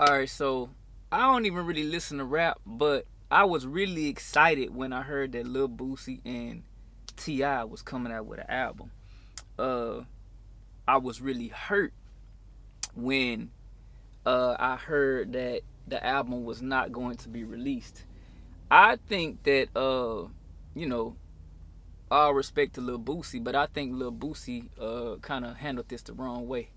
Alright, so I don't even really listen to rap, but I was really excited when I heard that Lil Boosie and TI was coming out with an album. Uh I was really hurt when I heard that the album was not going to be released. I think that you know, all respect to Lil Boosie, but I think Lil Boosie kind of handled this the wrong way.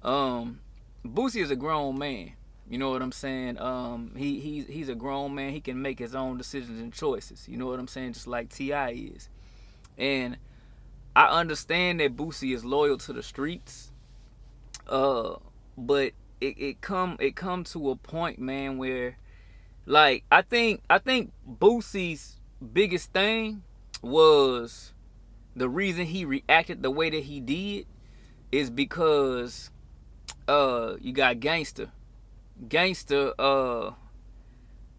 Um, Boosie is a grown man. You know what I'm saying? He's a grown man. He can make his own decisions and choices. You know what I'm saying? Just like Ti is. And I understand that Boosie is loyal to the streets. Uh, but it come to a point, man, where like I think Boosie's biggest thing was the reason he reacted the way that he did is because you got gangster. Gangster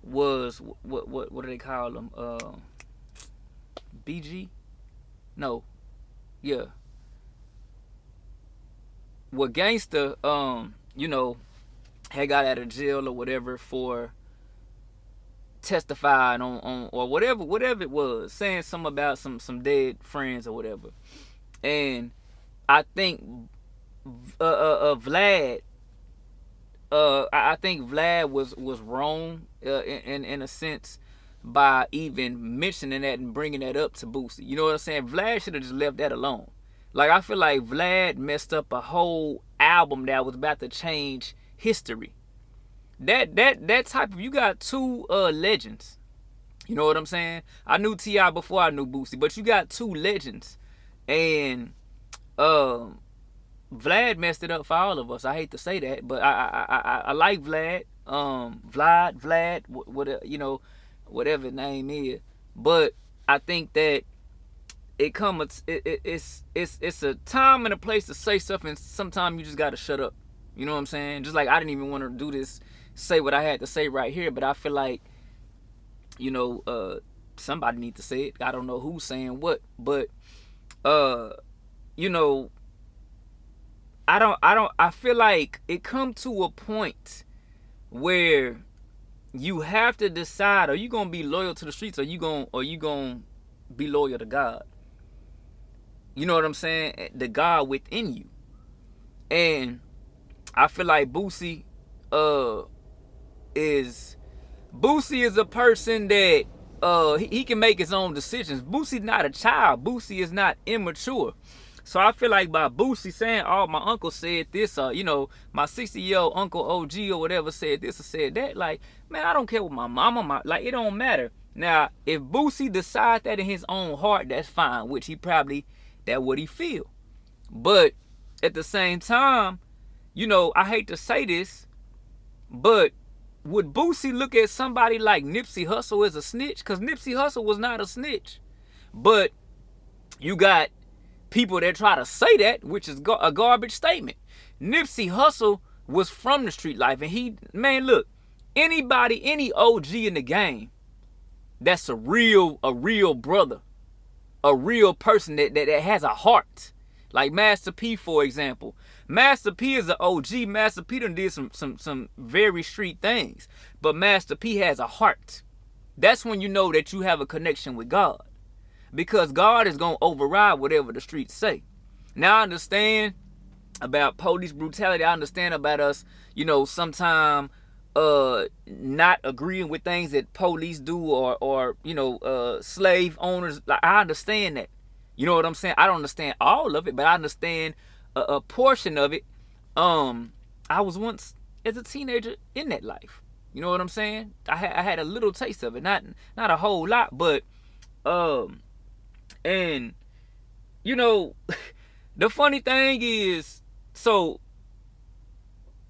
was what do they call him? BG? No. Yeah. Well, gangster had got out of jail or whatever for testifying on or whatever it was, saying something about some dead friends or whatever. And I think Vlad I think Vlad was wrong in a sense by even mentioning that and bringing that up to Boosie. You know what I'm saying? Vlad should have just left that alone. Like I feel like Vlad messed up a whole album that was about to change history. That type of, you got two legends. You know what I'm saying? I knew Ti before I knew Boosie, but you got two legends, and um Vlad messed it up for all of us. I hate to say that, but I like Vlad. Vlad, what whatever his name is. But I think that it's a time and a place to say stuff, and sometimes you just gotta shut up. You know what I'm saying? Just like I didn't even want to do this, say what I had to say right here, but I feel like somebody need to say it. I don't know who's saying what, but uh, you know, I feel like it come to a point where you have to decide: are you gonna be loyal to the streets, or you gonna be loyal to God? You know what I'm saying? The God within you. And I feel like uh is Boosie is a person that he can make his own decisions. Boosie's not a child. Boosie is not immature. So I feel like by Boosie saying, "Oh, my uncle said this," my 60-year-old uncle OG or whatever said this or said that, like, man, I don't care what my mama, like, it don't matter. Now, if Boosie decides that in his own heart, that's fine, which he probably, that what he feel. But at the same time, I hate to say this, but would Boosie look at somebody like Nipsey Hussle as a snitch? Because Nipsey Hussle was not a snitch. But you got people that try to say that, which is a garbage statement. Nipsey Hussle was from the street life, and look, anybody, any OG in the game, that's a real brother, a real person that has a heart. Like Master P, for example. Master P is an OG. Master P done did some very street things, but Master P has a heart. That's when you know that you have a connection with God, because God is gonna override whatever the streets say. Now I understand about police brutality. I understand about us, sometime not agreeing with things that police do, or slave owners. Like, I understand that. You know what I'm saying? I don't understand all of it, but I understand a portion of it. I was once, as a teenager, in that life. You know what I'm saying? I had a little taste of it, not a whole lot, but and the funny thing is, so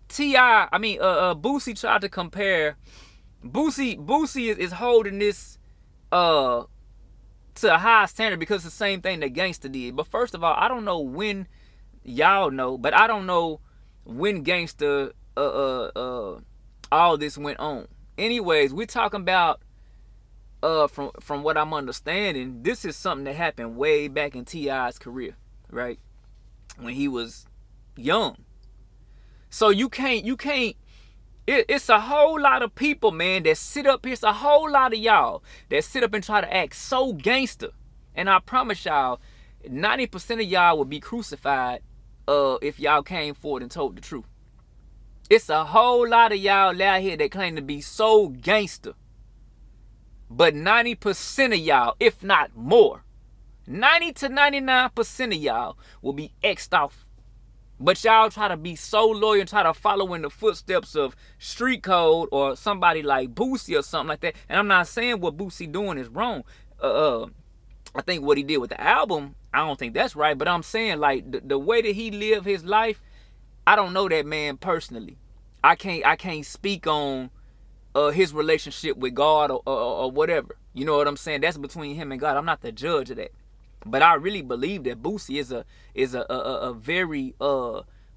Boosie tried to compare. Boosie is holding this to a high standard because it's the same thing that Gangsta did. But first of all, I don't know when, y'all know, but I don't know when Gangsta all this went on. Anyways, we're talking about from what I'm understanding, this is something that happened way back in T.I.'s career, right? When he was young. So you can't It's a whole lot of people, man, that sit up here. It's a whole lot of y'all that sit up and try to act so gangster. And I promise y'all, 90% of y'all would be crucified if y'all came forward and told the truth. It's a whole lot of y'all out here that claim to be so gangster. But 90% of y'all, if not more, 90 to 99% of y'all will be X'd off. But y'all try to be so loyal and try to follow in the footsteps of Street Code or somebody like Boosie or something like that. And I'm not saying what Boosie doing is wrong. I think what he did with the album, I don't think that's right. But I'm saying, like, the way that he lived his life, I don't know that man personally. I can't speak on his relationship with God or whatever. You know what I'm saying? That's between him and God. I'm not the judge of that. But I really believe that Boosie is a very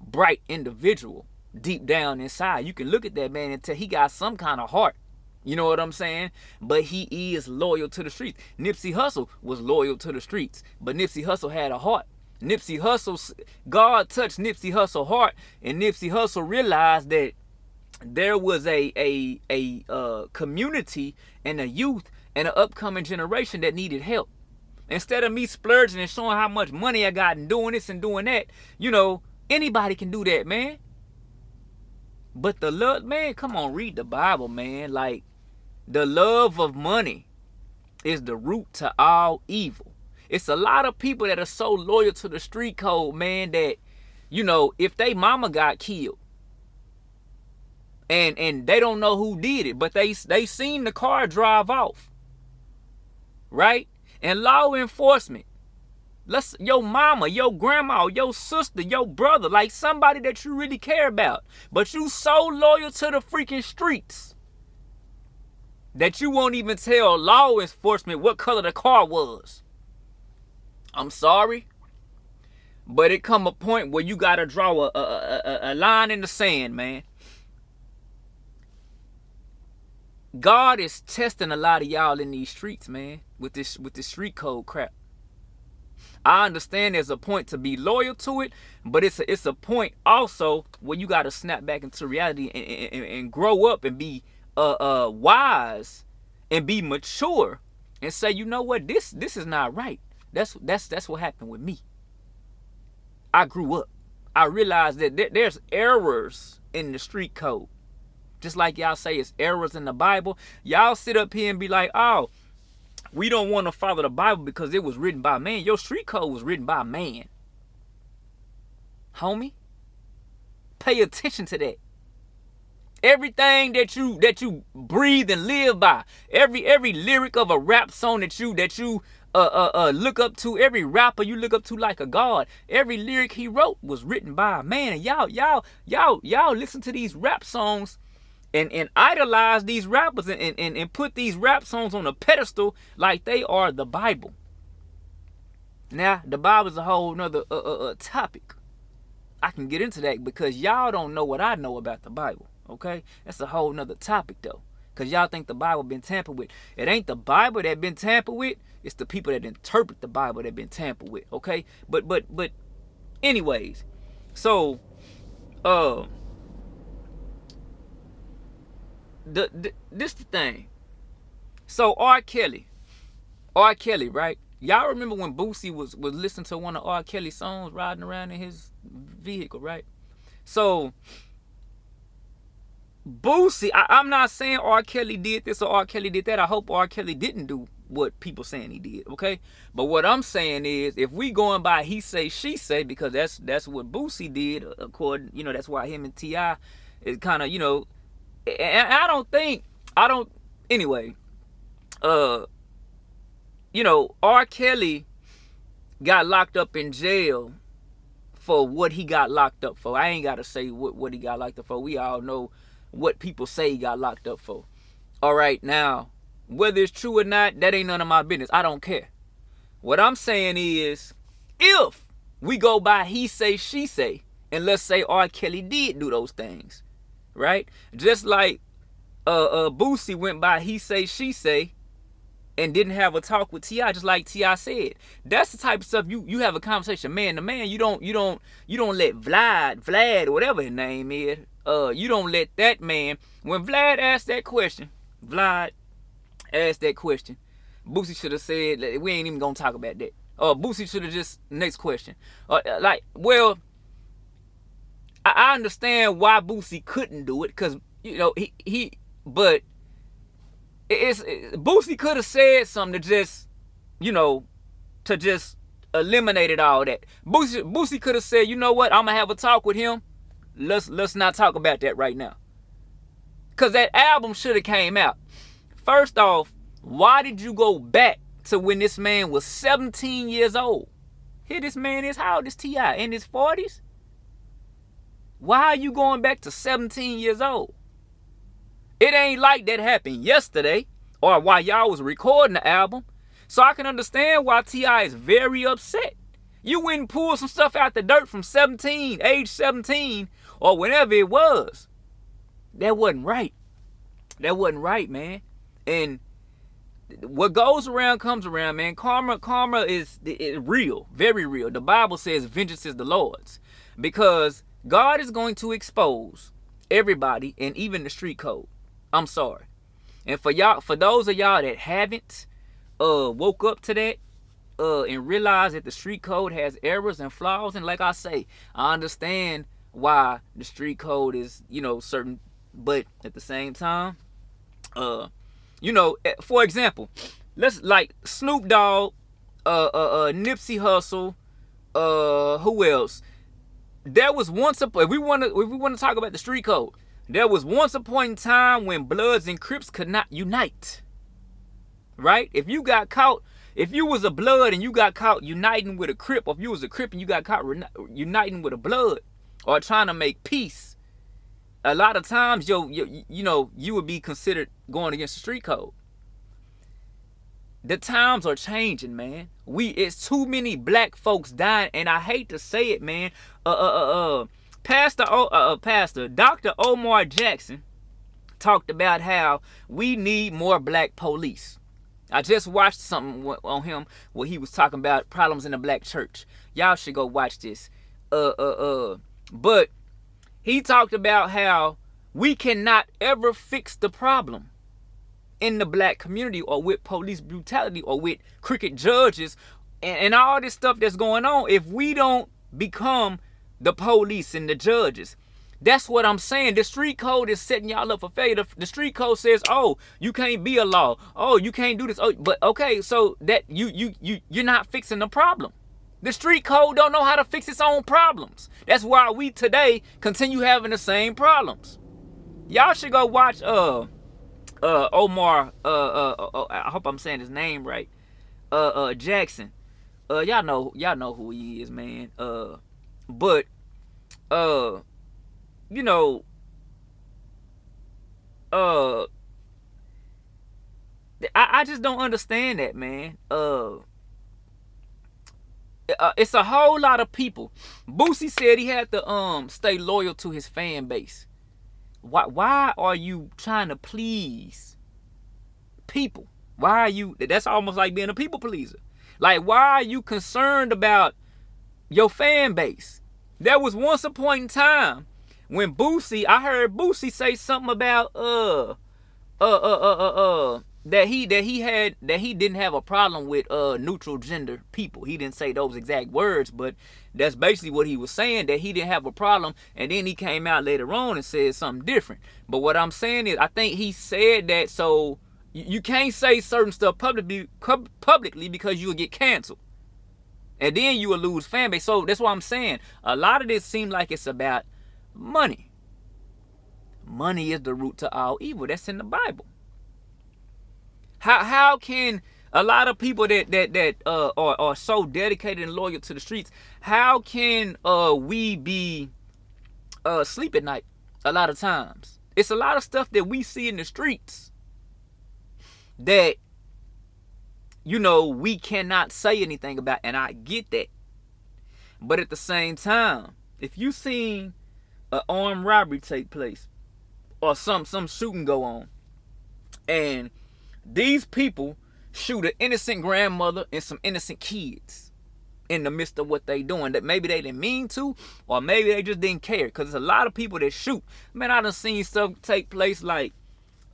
bright individual deep down inside. You can look at that man and tell he got some kind of heart. You know what I'm saying? But he is loyal to the streets. Nipsey Hussle was loyal to the streets, but Nipsey Hussle had a heart. God touched Nipsey Hussle's heart, and Nipsey Hussle realized that there was a community and a youth and an upcoming generation that needed help. Instead of me splurging and showing how much money I got and doing this and doing that, you know, anybody can do that, man. But the love, man, come on, read the Bible, man. Like, the love of money is the root to all evil. It's a lot of people that are so loyal to the street code, man, that, you know, if they mama got killed and they don't know who did it, but they seen the car drive off, right? And law enforcement, your mama, your grandma, your sister, your brother, like somebody that you really care about, but you so loyal to the freaking streets that you won't even tell law enforcement what color the car was. I'm sorry, but it come a point where you gotta draw a line in the sand, man. God is testing a lot of y'all in these streets, man, with this street code crap. I understand there's a point to be loyal to it, but it's a point also where you got to snap back into reality and grow up and be wise and be mature and say, you know what, this is not right. That's what happened with me. I grew up. I realized that there's errors in the street code. Just like y'all say it's errors in the Bible. Y'all sit up here and be like, oh, we don't want to follow the Bible because it was written by man. Your street code was written by man. Homie, pay attention to that. Everything that you breathe and live by, every lyric of a rap song that you look up to, every rapper you look up to like a god, every lyric he wrote was written by a man. And y'all listen to these rap songs and idolize these rappers and put these rap songs on a pedestal like they are the Bible. Now, the Bible is a whole nother topic. I can get into that because y'all don't know what I know about the Bible, okay? That's a whole nother topic, though, because y'all think the Bible been tampered with. It ain't the Bible that been tampered with. It's the people that interpret the Bible that been tampered with, okay? But anyways, so, this the thing. So R. Kelly, right? Y'all remember when Boosie was listening to one of R. Kelly's songs riding around in his vehicle, right? So Boosie, I'm not saying R. Kelly did this or R. Kelly did that. I hope R. Kelly didn't do what people saying he did, okay? But what I'm saying is, if we going by he say, she say, because that's what Boosie did, according, you know, that's why him and T.I. is kind of, you know, and anyway, you know, R. Kelly got locked up in jail for what he got locked up for. I ain't got to say what he got locked up for. We all know what people say he got locked up for. All right, now, whether it's true or not, that ain't none of my business. I don't care. What I'm saying is, if we go by he say, she say, and let's say R. Kelly did do those things, right? Just like Boosie went by he say, she say, and didn't have a talk with T.I., just like T.I. said. That's the type of stuff you have a conversation man to man. You don't let VLAD or whatever his name is, You don't let that man. When Vlad asked that question, Boosie should have said, we ain't even gonna talk about that. Boosie should have just, next question. Well, I understand why Boosie couldn't do it, because but Boosie could have said something to just, to just eliminated all that. Boosie could have said, you know what, I'm gonna have a talk with him. Let's not talk about that right now. Cause that album should have came out. First off, why did you go back to when this man was 17 years old? Here this man is, how old is T.I.? In his 40s? Why are you going back to 17 years old? It ain't like that happened yesterday or while y'all was recording the album. So I can understand why T.I. is very upset. You went and pulled some stuff out the dirt from age 17, or whenever it was. That wasn't right. That wasn't right, man. And what goes around comes around, man. Karma is real, very real. The Bible says vengeance is the Lord's. Because God is going to expose everybody, and even the street code. I'm sorry. And for those of y'all that haven't woke up to that, and realize that the street code has errors and flaws, and like I say, I understand why the street code is, certain, but at the same time, for example, let's like Snoop Dogg, Nipsey Hussle, who else? There was once if we want to talk about the street code, there was once a point in time when Bloods and Crips could not unite. Right? If you was a Blood and you got caught uniting with a Crip, or if you was a Crip and you got caught uniting with a Blood, or trying to make peace, a lot of times you would be considered going against the street code. The times are changing, man. It's too many black folks dying, and I hate to say it, man. Pastor Dr. Umar Jackson talked about how we need more black police. I just watched something on him where he was talking about problems in the black church. Y'all should go watch this. But he talked about how we cannot ever fix the problem in the black community, or with police brutality, or with crooked judges, and all this stuff that's going on, if we don't become the police and the judges. That's what I'm saying. The street code is setting y'all up for failure. The street code says, oh, you can't be a law. Oh, you can't do this. Oh, but okay, so that you're not fixing the problem. The street code don't know how to fix its own problems. That's why we today continue having the same problems. Y'all should go watch Omar, I hope I'm saying his name right. Jackson. Y'all know who he is, man. But I just don't understand that, man. It's a whole lot of people. Boosie said he had to stay loyal to his fan base. Why are you trying to please people? Why are you? That's almost like being a people pleaser. Like, why are you concerned about your fan base? There was once a point in time when I heard Boosie say something about that he didn't have a problem with neutral gender people. He didn't say those exact words, but that's basically what he was saying, that he didn't have a problem, and then he came out later on and said something different. But what I'm saying is, I think he said that so you can't say certain stuff publicly because you'll get canceled. And then you will lose fan base. So that's what I'm saying. A lot of this seems like it's about money. Money is the root to all evil. That's in the Bible. How can a lot of people that are so dedicated and loyal to the streets, how can we be sleep at night a lot of times? It's a lot of stuff that we see in the streets that we cannot say anything about, and I get that. But at the same time, if you seen an armed robbery take place or some shooting go on, and these people shoot an innocent grandmother and some innocent kids, in the midst of what they doing. That maybe they didn't mean to, or maybe they just didn't care. Cause there's a lot of people that shoot. Man, I done seen stuff take place like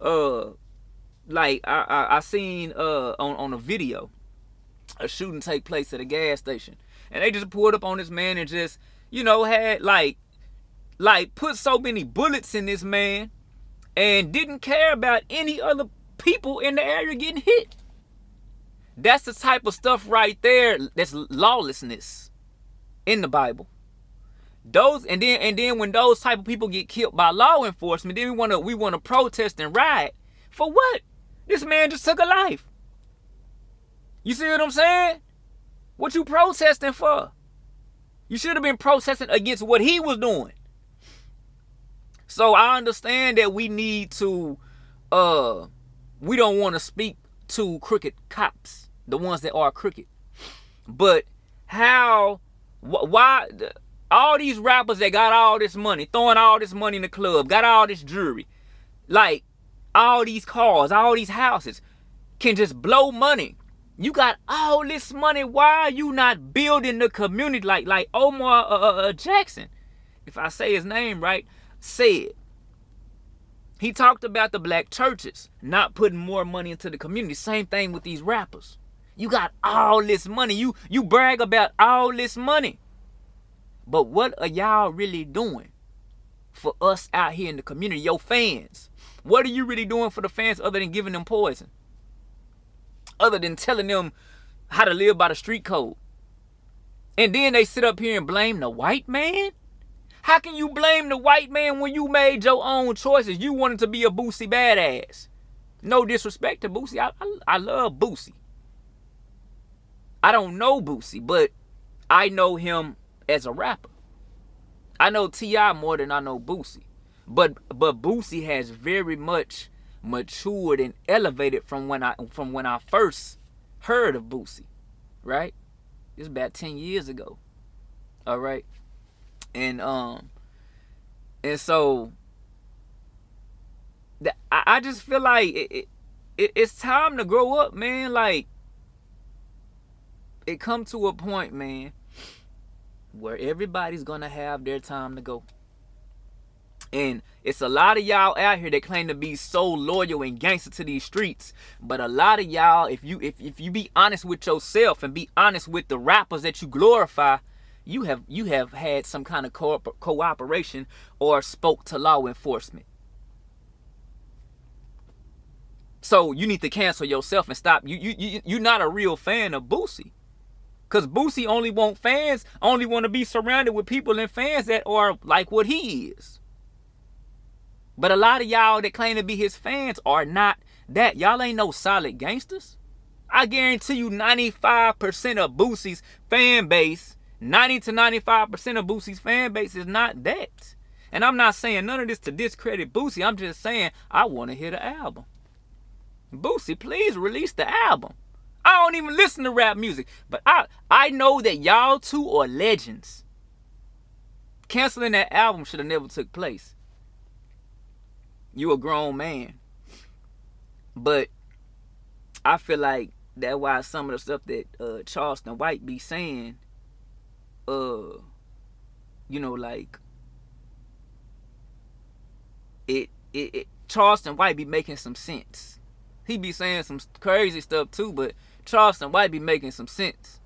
I seen on a video a shooting take place at a gas station, and they just pulled up on this man and just, you know, had like put so many bullets in this man and didn't care about any other people in the area getting hit. That's the type of stuff right there that's lawlessness in the Bible. And then when those type of people get killed by law enforcement, then we wanna protest and riot. For what? This man just took a life. You see what I'm saying? What you protesting for? You should have been protesting against what he was doing. So I understand that we need to we don't want to speak to crooked cops, the ones that are crooked. But why all these rappers that got all this money, throwing all this money in the club, got all this jewelry, like all these cars, all these houses, can just blow money? You got all this money. Why are you not building the community like Umar Jackson? If I say his name right, said. He talked about the black churches not putting more money into the community. Same thing with these rappers. You got all this money. You brag about all this money. But what are y'all really doing for us out here in the community, your fans? What are you really doing for the fans other than giving them poison? Other than telling them how to live by the street code? And then they sit up here and blame the white man? How can you blame the white man when you made your own choices? You wanted to be a Boosie Badazz. No disrespect to Boosie. I love Boosie. I don't know Boosie, but I know him as a rapper. I know T.I. more than I know Boosie. But Boosie has very much matured and elevated from when I first heard of Boosie, right? It's about 10 years ago. All right. And so I just feel like it's time to grow up, man. Like, it come to a point, man, where everybody's gonna have their time to go. And it's a lot of y'all out here that claim to be so loyal and gangster to these streets. But a lot of y'all, if you be honest with yourself and be honest with the rappers that you glorify, you have had some kind of cooperation or spoke to law enforcement. So you need to cancel yourself and stop. You're not a real fan of Boosie. Because Boosie only want to be surrounded with people and fans that are like what he is. But a lot of y'all that claim to be his fans are not that. Y'all ain't no solid gangsters. I guarantee you 95% of Boosie's fan base, 90 to 95% of Boosie's fan base is not that. And I'm not saying none of this to discredit Boosie. I'm just saying I want to hear the album. Boosie, please release the album. I don't even listen to rap music. But I know that y'all two are legends. Canceling that album should have never took place. You a grown man. But I feel like that's why some of the stuff that Charleston White be saying, you know, like it Charleston White be making some sense. He be saying some crazy stuff too, but Charleston White be making some sense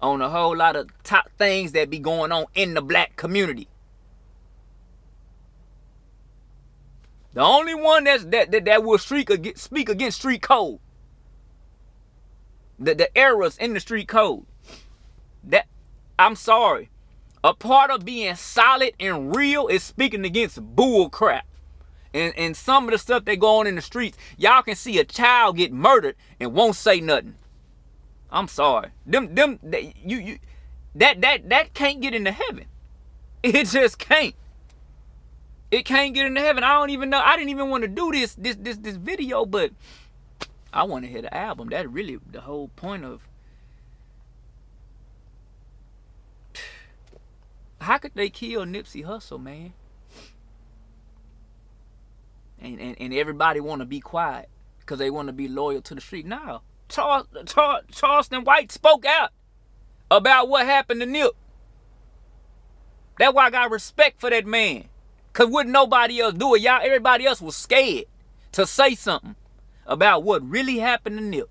on a whole lot of top things that be going on in the black community. The only one that will speak against street code. The errors in the street code. That, I'm sorry. A part of being solid and real is speaking against bull crap. And some of the stuff that go on in the streets, y'all can see a child get murdered and won't say nothing. I'm sorry. That can't get into heaven. It just can't. It can't get into heaven. I don't even know. I didn't even want to do this video, but I want to hear the album. That's really the whole point of. How could they kill Nipsey Hussle, man? And everybody want to be quiet because they want to be loyal to the street. No. Charleston White spoke out about what happened to Nip. That's why I got respect for that man. Cause wouldn't nobody else do it. Y'all, everybody else was scared to say something about what really happened to Nip.